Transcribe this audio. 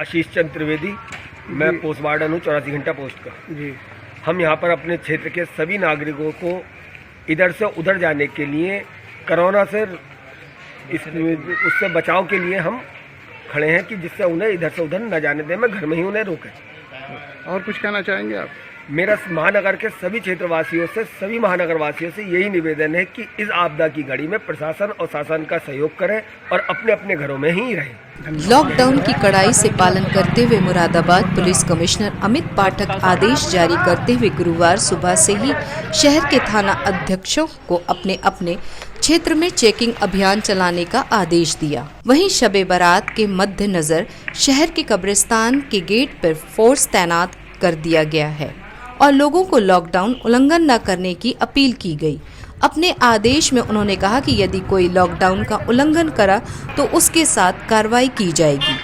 आशीष चंद्र त्रिवेदी, मैं post warden हूँ 84 घंटा पोस्ट का जी। हम यहाँ पर अपने क्षेत्र के सभी नागरिकों को इधर से उधर जाने के लिए कोरोना से उससे बचाव के लिए हम खड़े हैं कि जिससे उन्हें इधर से उधर न जाने दें, मैं घर में ही उन्हें रोकें। और कुछ कहना चाहेंगे आप? मेरा महानगर के सभी क्षेत्रवासियों से, सभी महानगर वासियों से यही निवेदन है कि इस आपदा की घड़ी में प्रशासन और शासन का सहयोग करें और अपने अपने घरों में ही रहें। लॉकडाउन की कड़ाई से पालन करते हुए मुरादाबाद पुलिस कमिश्नर अमित पाठक आदेश जारी करते हुए गुरुवार सुबह से ही शहर के थाना अध्यक्षों को अपने अपने क्षेत्र में चेकिंग अभियान चलाने का आदेश दिया। वहीं शबे बारात के मद्देनजर शहर के कब्रिस्तान के गेट पर फोर्स तैनात कर दिया गया है और लोगों को लॉकडाउन उल्लंघन न करने की अपील की गई। अपने आदेश में उन्होंने कहा कि यदि कोई लॉकडाउन का उल्लंघन करा तो उसके साथ कार्रवाई की जाएगी।